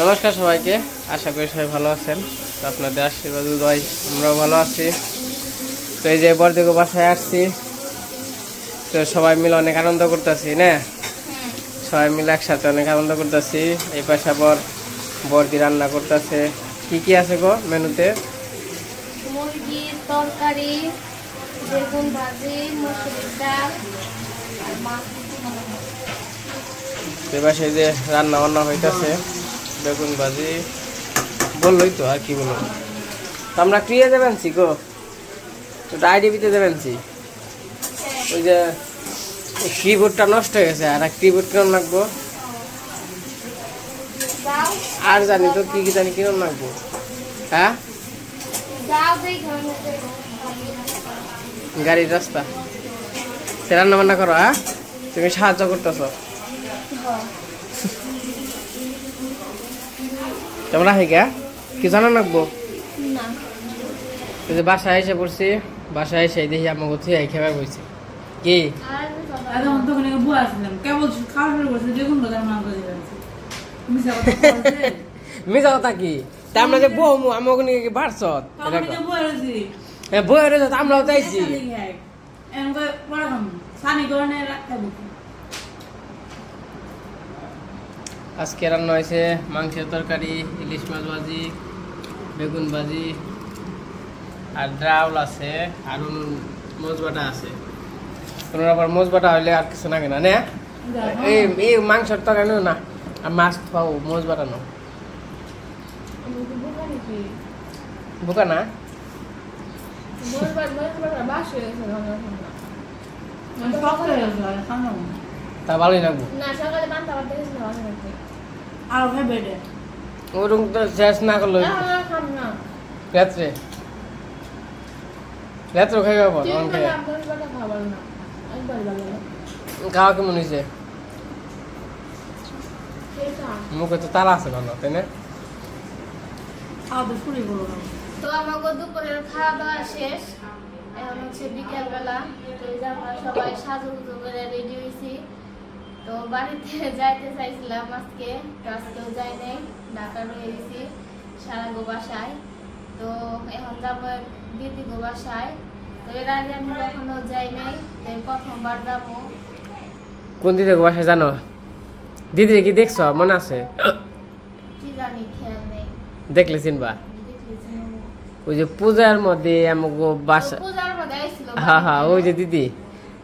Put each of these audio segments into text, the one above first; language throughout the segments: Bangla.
নমস্কার সবাইকে, আশা করি সবাই ভালো আছেন। তো আপনাদের আশীর্বাদ দোয়াই আমরাও ভালো আছি। তো এই যে বড়দিকে বাসায় আসছি, তো সবাই মিলে অনেক আনন্দ করতেছি না, সবাই মিলে একসাথে অনেক আনন্দ করতেছি। এই পাশে আবার বড়দি রান্না করতেছে। কি কি আছে গো মেনুতে? মুরগির তরকারি, বেগুন ভাজি, মসুরির ডাল আর মাছ। এই পাশে যে রান্না বান্না হইতেছে, বেগুন ভাজি বললোই তো, আর কি বলবো। তো আমরা ক্রিয়া দেবেন ছি গো, তো আইডিবিতে দেবেন ছি। ওই যে কিবোর্ডটা নষ্ট হয়ে গেছে, আর কিবোর্ড কিরম লাগবো আর জানি তো, কি কি জানি কিরম লাগবো। হ্যাঁ, গাড়ির রাস্তা সে রান্না বান্না করো। হ্যাঁ, তুমি সাহায্য করতেছ। তোমরা হে গা কি জানা লাগবো? বাসায় এসে পড়ছি, বাসায় এসে দেখি আমাকে তুই খেয়ে বইছি কি মিশা কথা কি? তা আমরা যে বউ আমাকে বাড়ছ বই রয়েছে, আমরাও চাইছি। আজকে রান্না হয়েছে মাংসের তরকারি, ইলিশ মাছ ভাজি, বেগুন ভাজি, আর ডাউল আছে, আর মোজ বাটা আছে। আবার মোজ বাটা হইলে আর কিছু লাগে না না, এই মাংসের তরকারি না, আর মাছ পাও মোজ বাটা নো বোকা না। তা ভালোই লাগবো। ওরকম তো শেষ না করলো রাত্রে, রাত্রে খাই যাবো। খাওয়া কেমন হয়েছে? মুখে তো তারা আছে ভালো, তাই না? তো আমাকে দুপুরের খাওয়া দাওয়া শেষ, এখন হচ্ছে বিকেল বেলা। তো আমরা সবাই সাজুগুজু করে রেডি হয়েছি। তো বাড়িতে যাইতে চাইছিলাম আজকে, তো আজকেও যাই নাই, ঢাকা রয়ে গেছি সারা গো বাসায়। তো এখন যাবো দিদি গো বাসায়। তো এর আগে আমি কখনো যাই নাই, তো প্রথমবার যাবো। কোন দিদি গো বাসায় জানো? দিদি কি দেখছো মনে আছে? কি জানি, খেয়াল নেই। দেখলে চিনবা? ওই যে পূজার মধ্যে আমাকে বাসা, হ্যাঁ হ্যাঁ, ওই যে দিদি,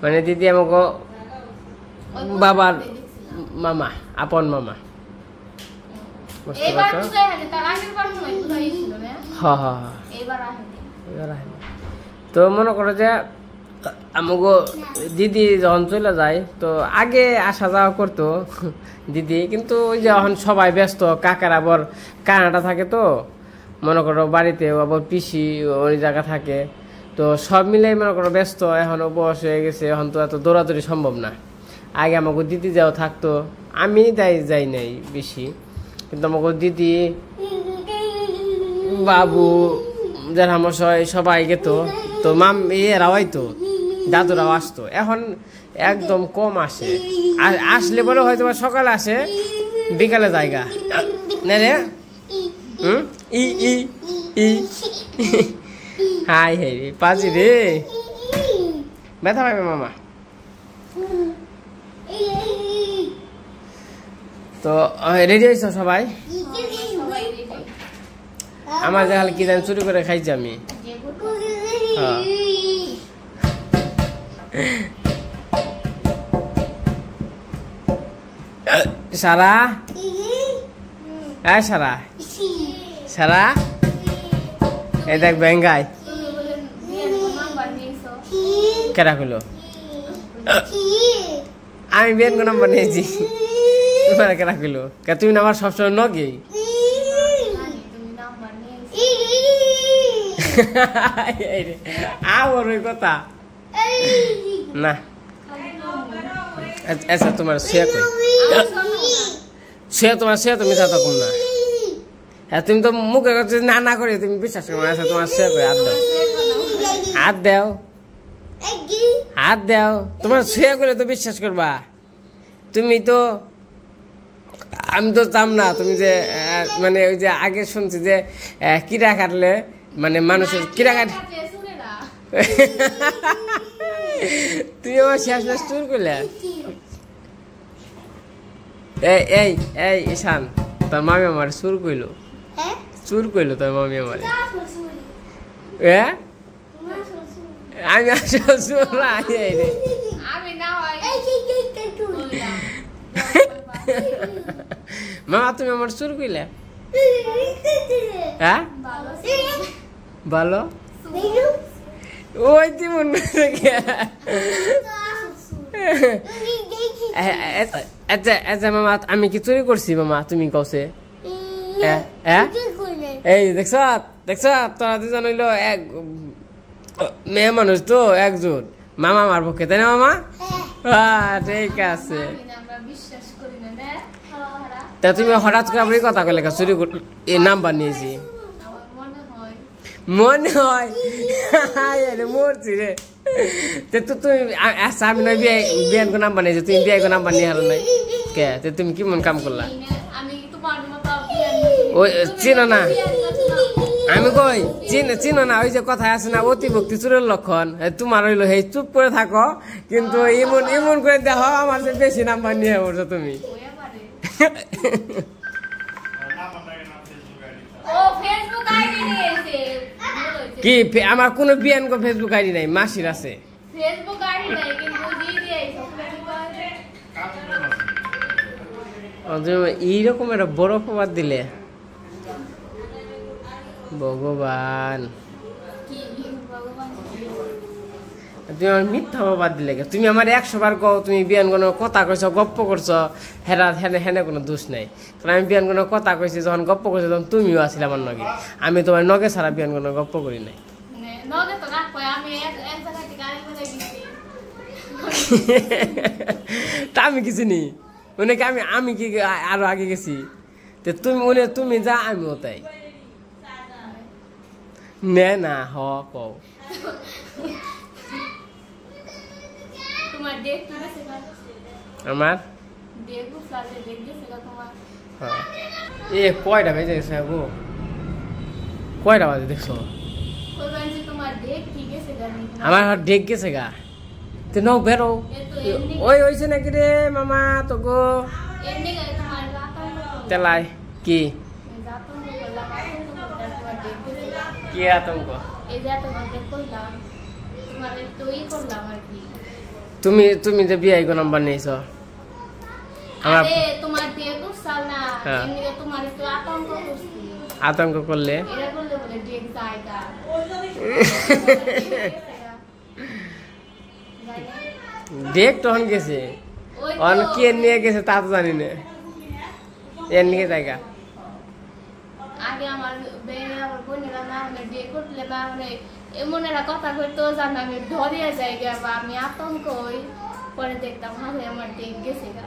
মানে দিদি আমাকে বাবার মামা, আপন মামা, বুঝতে পারছো? হ্যাঁ হ্যাঁ হ্যাঁ। তো মনে করো যে আমাকে দিদি যখন চলে যায়, তো আগে আসা যাওয়া করতো দিদি, কিন্তু ওই যে এখন সবাই ব্যস্ত, কাকার আবার কানাডা থাকে, তো মনে করো বাড়িতে আবার পিসি ওই জায়গা থাকে, তো সব মিলাই মনে করো ব্যস্ত। এখনও বয়স হয়ে গেছে, এখন তো এত দৌড়াদৌড়ি সম্ভব না। আগে আমাকে দিদি যাও থাকতো, আমি যাই নাই বেশি, কিন্তু আমাকে দিদি, বাবু, জেঠামশাই সবাই গেত, তো এরাও আইতো, দাদুরাও আসতো। এখন একদম কম আসে, আসলে বলে হয়তো সকালে আসে, বিকালে জায়গা না রে। ই ই ই হাই হাই রে পাজি রে, ব্যথা পাবে মামা। তো রেডি হয়েছ সবাই? আমার দেখালে কি জানি চুরি করে খাইছি আমি। সারা, সারা সারা, এই দেখ বেঙ্গাই কেটা খুলো। আমি বেন কোন নাম্বার নিয়েছি, তোমার কেটা খুলো? তুমি আমার সবসময় নগে আবার ওই কথা না। আচ্ছা তোমার সে কই, সে তোমার সে তুমি যাতা কম না। হ্যাঁ, তুমি তো মুখে না না করে তুমি বিশ্বাস করো। আচ্ছা তোমার সে কই, হাত দাও, হাত দাও, হাত দাও। তোমার সে করে তো বিশ্বাস করবা। তুমি তো, আমি তো জাম না তুমি যে মানে ওই যে আগে শুনছি যে কিরা কাটলে মানে মানুষের কিরা কাট তুই আমার শেষ শেষ চুর করলে এই এই ঈশান তোর মামি আমার চুর কইলো তোর মামি আমার আমি আসলে চুর মামা তুমি আমার চুর কইলে হ্যাঁ ভালো ওই তুই মনে আচ্ছা মামা আমি কি চুরি করছি মামা তুমি কওছে এই দেখছ তোরা দুজন হইলো এক মেয়ে মানুষ তো একজন মামা আমার পক্ষে তাই না মামা ঠিক আছে তা তুমি হঠাৎ করে আপনি কথা কলে চুরি এই নাম্বার নিয়েছি মনে হয় মরছি রে তুমি আচ্ছা আমি নয় বিয়ান কো নাম্বার নিয়েছি তুমি বিয়ে কো নাম্বার নিয়ে হারো নাই কে তুমি কি মন কাম করলা ওই চিনো না আমি কই চিনো না ওই যে কথা আছে না অতি ভক্তি চুরের লক্ষণ তোমার হইলো এই চুপ করে থাকো কিন্তু এমন করে দেখো আমার যে বেশি নাম্বার নিয়ে পড়ছো তুমি কি আমার কোনো বিয়ান কো ফেসবুক আইডি নাই মাসির আছে ফেসবুক আইডি নাই কিন্তু এইরকম একটা বড় অপবাদ দিলে ভগবান তুমি আমার মিথ্যা অপবাদ দিলে তুমি আমার 100 বার কও তুমি বিয়ান কোনো কথা কইছো গপ্প করছো হেনে কোনো দোষ নাই কারণ আমি বিয়ান কোনো কথা কইছি যখন গপ্প করছো তখন তুমিও আসলে আমার নগে আমি তোমার নগে ছাড়া বিয়ান কোনো গপ্প করি নাই তা আমি কিছু নি উনাকে আমি কি আরো আগে গেছি তুমি যা আমিও তাই নে না কও আমার কয়টা বেজে গেছে গো কয়টা বাজে দেখছো আমার ডেক গেছে গা তো নাও বেরো ওই হয়েছে নাকি রে মামা তো গো তেলাই কি আতঙ্ক তুমি যে বিয়ে গো নাম্বার নিয়েছো আমার আতঙ্ক করলে দেখ তখন গেছে কে নিয়ে গেছে তা তো জানি না এর নিয়ে জায়গা আগে আমার বোনেরা না মানে বিয়ে করলে না মানে এমন একটা কথা কইতো জান আমি ধরিয়া যাই বা আমি আতঙ্ক হই পরে দেখতাম হাতে আমার দেখ গেছে গা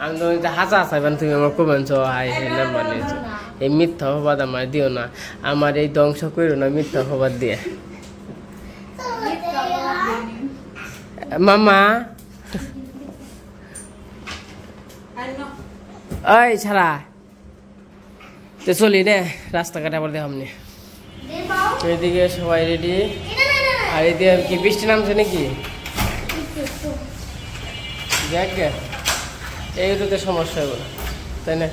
আমি তো হাসা হাসাবেন তুমি আমার কমেন্টস হাই নাম্বার নিয়েছো এই মিথ্যা অপবাদ আমার দিও না আমার এই ধ্বংস করো না মিথ্যা অপবাদ দিয়ে মামা ওই ছাড়া তো চলি নে রাস্তাঘাটে আবার দেখাম নি এইদিকে সবাই রেডি আর এদিকে কি বৃষ্টি নামছে নাকি দেখ এইটাতে সমস্যা হবে না তাই না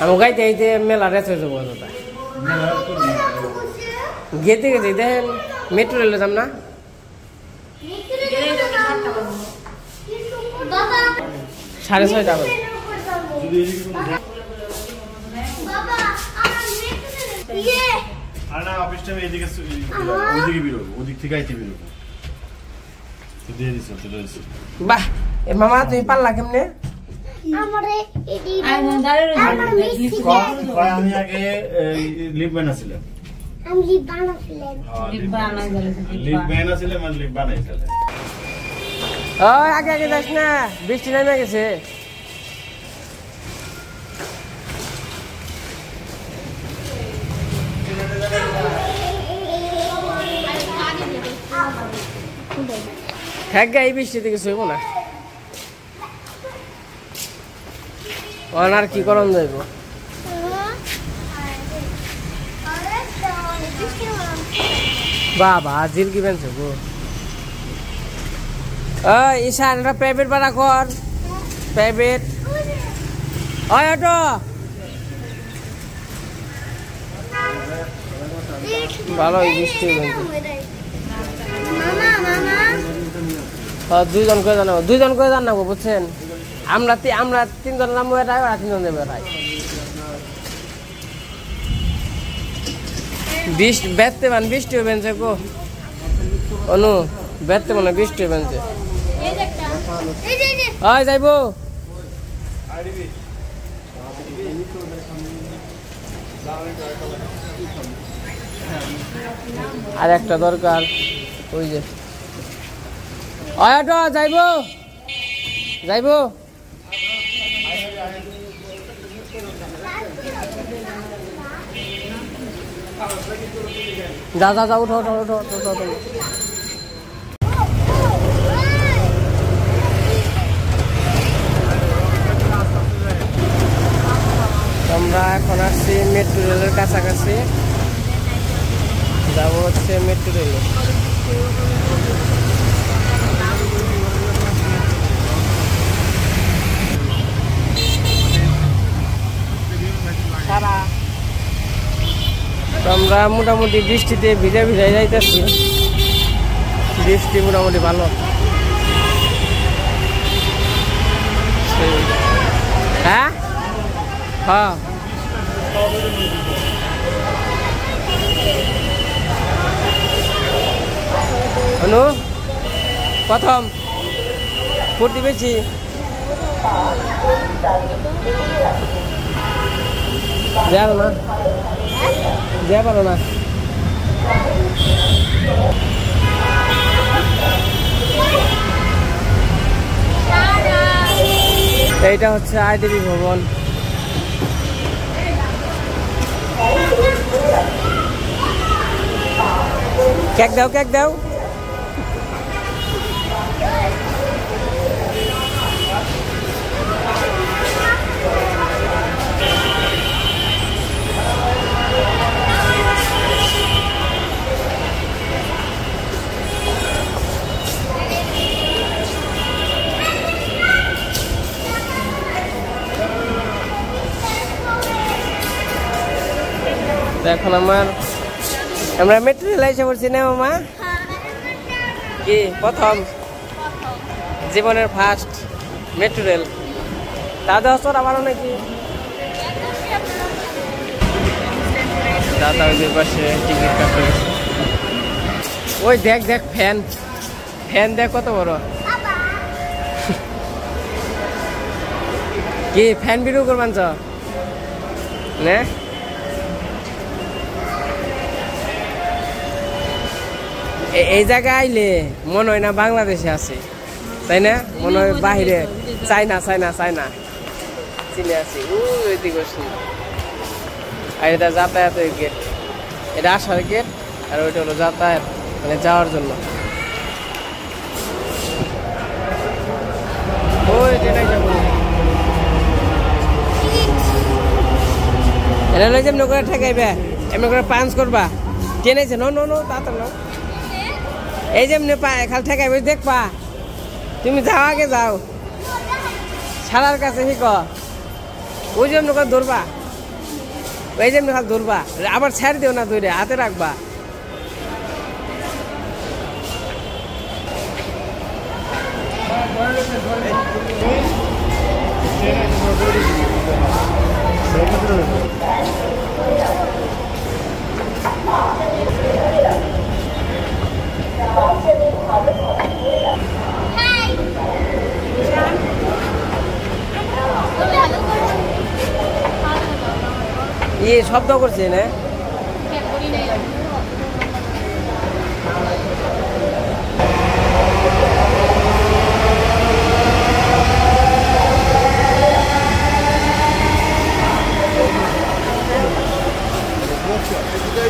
আমি গাইতে গাইতে মেলা রেস হয়ে যাবো গেতে গেছি দেখেন মেট্রো রেলে যাম না 6:30 বাজে বাহ মামা তুমি পারলা কেমনে আমি আগে লিপ বানাইছিলাম আগে আগে যাস না বৃষ্টি নেমে গেছে হ্যাঁ এই বৃষ্টি থেকে শুইব না আর কি করণ যাইব বাবা জিলকি বেনছে গো ঈশান এটা প্রাইভেট ভাড়া কর প্রাইভেট অটো ভালো বৃষ্টি দুইজন করে জানাবো বুঝছেন আমরা 3 জন নামবো এটাই ওরা 3 জন দেবে এটাই বৃষ্টি হবেনছে গো অনু বেতে মানে বৃষ্টি হবেনছে যাইব আর একটা দরকার ওই যে অটো যাইব যা উঠো আমরা এখন আসছি মেট্রো রেলের কাছাকাছি যাবো হচ্ছে মেট্রো রেলে আমরা মোটামুটি বৃষ্টিতে ভিজে যাইতেছি বৃষ্টি মোটামুটি ভালো হ্যাঁ অনু প্রথম ফুর্তি পেয়েছি যাবো না এইটা হচ্ছে আইডিবি ভবন কেক দাও এখন আমরা মেট্রো রেল এসে পড়ছি না মামা কি প্রথম জীবনের ফার্স্ট মেট্রো রেল দাদা হচ্ছে আমারও নাকি দাদা ওই পাশে টিকিট কাটতে ওই দেখ ফ্যান দেখ কত বড় কি ফ্যান ভিডিও করবান না এই জায়গায় আইলে মনে হয় না বাংলাদেশে আছে তাই না মনে হয় বাহিরে চাইনা চিনে আছি আর এটা যাতায়াতের গেট এটা আসার গেট আর ওইটা হলো যাতায়াত মানে যাওয়ার জন্য ওই যেটাই যাবো এটা লই যেমন করে ঠেকাইবে এমনি করে পাঞ্চ করবা টেনেছে নো তাড়াতাড়ি এই যেমনি খাল ঠেকাইবে দেখবা তুমি যাও আগে যাও সারার কাছে শিখ ওই যেমনি করে ধরবা ওই যেমনি খাল ধরবা আবার ছেড়ে দিও না ধরে হাতে রাখবা ये शब्द करছে না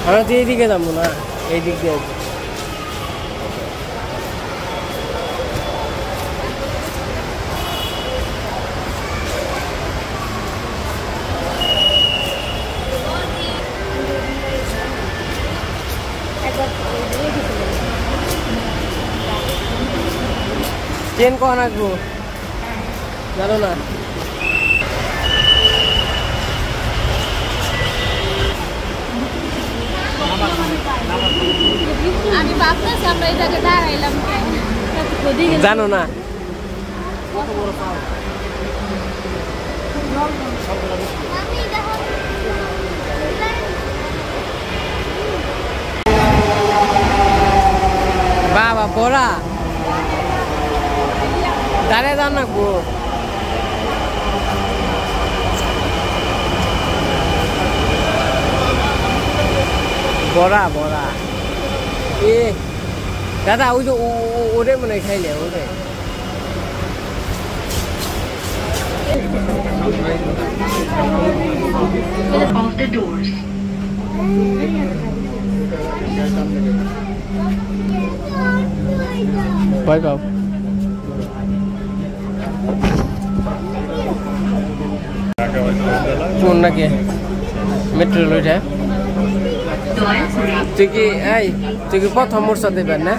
আমরা তো এইদিকে যাবো না এই দিক দিয়ে ট্রেন কখন আসবো জানো না? আমি ভাবতেছি আমরা এই জায়গায় দাঁড়াইলাম জানো না? বাবা বড়া দাঁড়িয়ে যান না গো। বড়া বড়া এ দাদা ওই যে ওরে মনে হয় খাইলে ওরে of the doors. ভয় পাও কোন নাকি মেট্রো লইটা তুই কি এই তুই কি প্রথম মোর্চা দেবেন না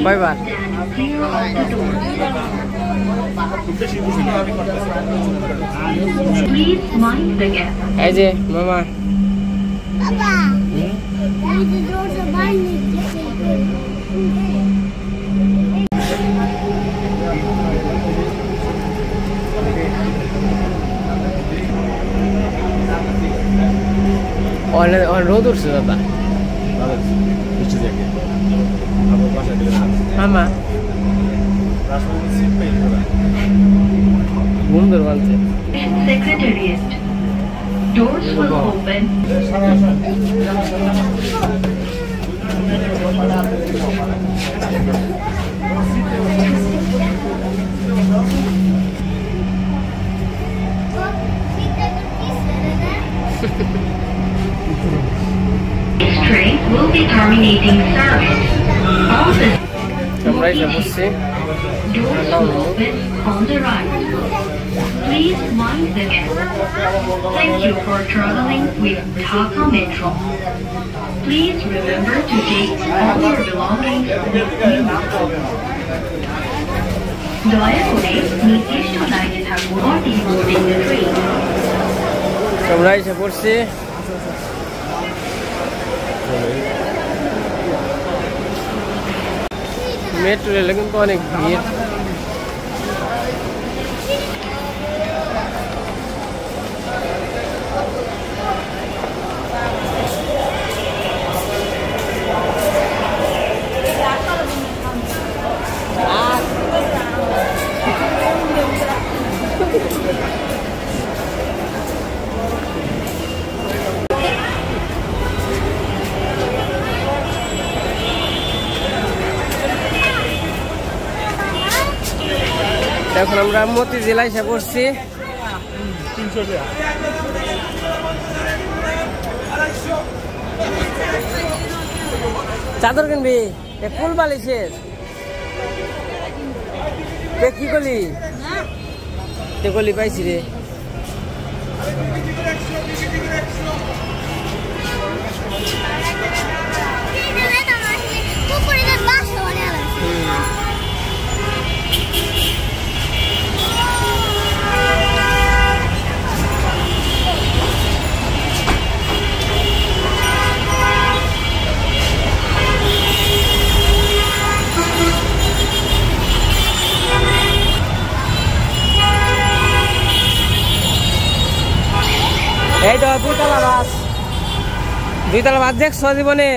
কয়বার? Please mind the gap. এই যে মামা রোদ উঠছে দাদা মামা সুন্দর বলছে। Secretariat. Doors will open. This train will be terminating service. All the আমরা এসে বসছি doors will open on the right. Please mind the gap. Thank you for traveling with Dhaka Metro. Please remember to take all your belongings with you. দয়া করে নির্দিষ্ট লাইনে থাকুন or boarding the train. আমরা এসে পড়ছি মেট্রো রেলে কিন্তু অনেক ভিড়। এখন আমরা মতিঝিল এসে পড়ছি। চাদর কিনবি ফুল বালিশের কি করলি কলি পাইছি রে। এই তো দুইতলা ভাত দেখছ জীবনে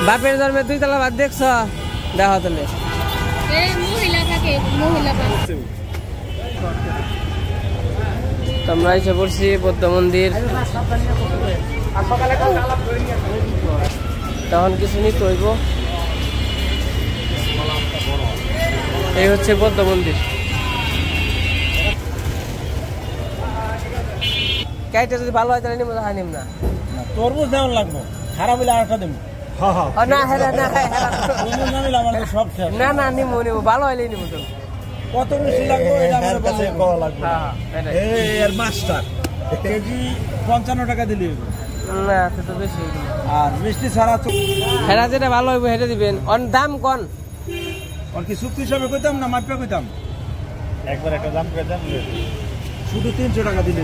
বাপের জন্মে দুইতলা ভাত দেখছ দেখো তাহলে আমরা এসে পড়ছি বৌদ্ধ মন্দির। তখন কিছু নিতে হইব। এই হচ্ছে বৌদ্ধ মন্দির। কাইটা যদি ভালো হয় তাহলে নিব না নিম না তরমুজ দেওয়ার লাগবে খারাপ হইলে আরেকটা দেবো না হেরা না সব না না নিব নিব ভালো হইলে নিব তো কত বেশি লাগবে এটা আমার কাছে কওয়া লাগবে এই এর মাস্টার কেজি 55 টাকা দিলি না তো বেশি আর মিষ্টি ছাড়া তো হেরা যেটা ভালো হইব হেটা দিবেন অন দাম কোন আর কি চুক্তি হিসাবে কইতাম না মাপটা কইতাম একবার একটা দাম করে দেন শুধু 300 টাকা দিলে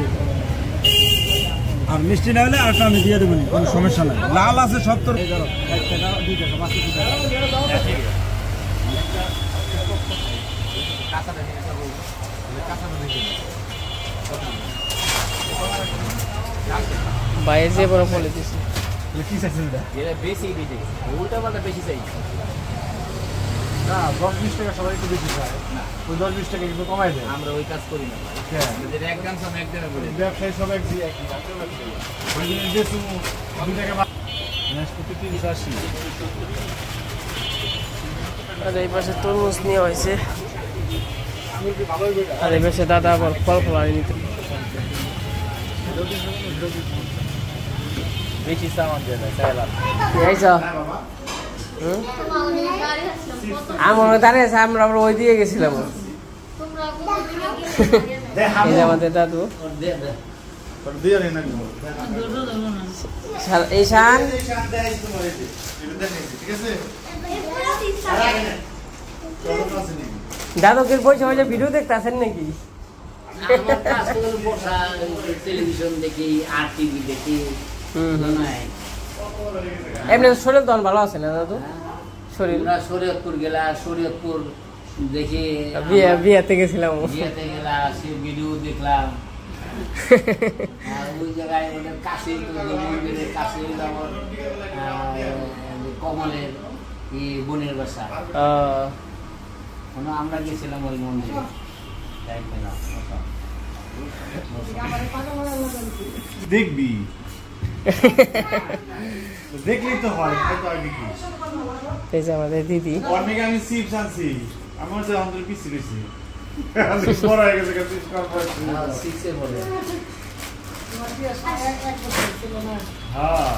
আর মিষ্টি না হলে আর আমি দিয়ে দেবো কোনো সমস্যা নাই লাল আছে 70 1 টাকা 2 টাকা 5 টাকা বাইরে যে বড় বলে দিছি কি চাইছেন এটা বেশি দিতে উল্টা পাল্টা বেশি চাই না 10-20 টাকা সবাই একটু বেশি চায় ওই 10-20 টাকা একটু কমাই দেয় আমরা ওই কাজ করি না আমাদের এক গান সব এক দিনে বলি ব্যবসায়ী সব এক দিয়ে একই ওই দিন যে তুমি 2 টাকা নাশপাতি 380 আর এই পাশে তরমুজ নিয়ে হয়েছে আর এই পাশে দাদা আবার ফল ফল নিতে বেশি সামান দেয় চাইলাম আমার দাঁড়িয়ে আছে আমরা ওই দিয়ে গেছিলাম আমাদের দাদু এই শান দাদুকে বসে বসে ভিডিও দেখতে আসেন নাকি টেলিভিশন দেখি আর টিভি দেখি এমনি শরীর তখন ভালো আছে না দাদু শরীর শরীয়তপুর গেলা শরীয়তপুর দেখি বিয়েতে গেছিলাম বিয়েতে গেলা সে ভিডিও দেখলাম ওই জায়গায় ওদের কাছে মন্দিরের কাছে কমলের বোনের বাসা আমরা গেছিলাম ওই মন্দিরে দেখবি দেখলেই তো হয় এই যে আমাদের দিদি অনেক আমি চিপস আনছি আমার যে অন্তর পিছিয়ে রয়েছে বড় হয়ে গেছে হ্যাঁ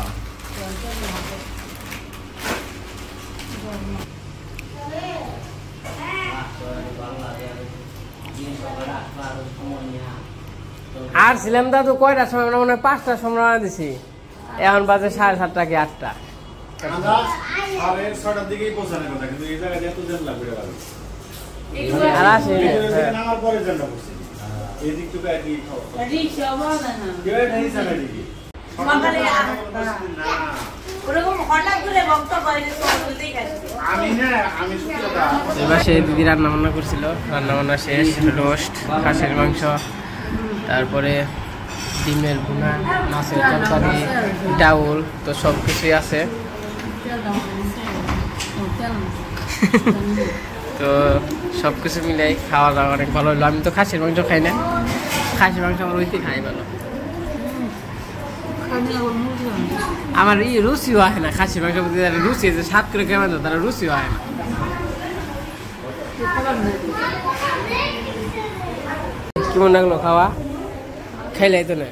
আর ছিলাম দাদু কয়টার সময় মনে হয় 5টার সময় রওনা দিছি এখন বাজে 7:30টা কি 8টা আমরা 6:30টার দিকেই পৌঁছানোর কথা কিন্তু এই জায়গায় এত জ্যাম লাগবে আর আসে নামার পরে জ্যামটা পড়ছে এই দিক থেকে আর কি রিকশা বানা না কেউ নেই জানা দিকে সকালে ওরকম হঠাৎ করে বক্তব্য বাইরে চলতেই গেছে আমি সত্যি এবার সেই দিদি রান্না বান্না করছিল রান্না বান্না শেষ রোস্ট খাসির মাংস তারপরে ডিমের ভুনা মাছের তরকারি ডাউল তো সব কিছুই আছে তো সব কিছু মিলাই খাওয়া দাওয়া অনেক ভালো হলো আমি তো খাসির মাংস খাই না খাসির মাংস আমার ওইতে খাই ভালো আমার এই রুচিও হয় না খাসির মাংস রুচি যে স্বাদ করে কেমন তারা রুচিও হয় না কেমন লাগলো খাওয়া খাইলাই তো না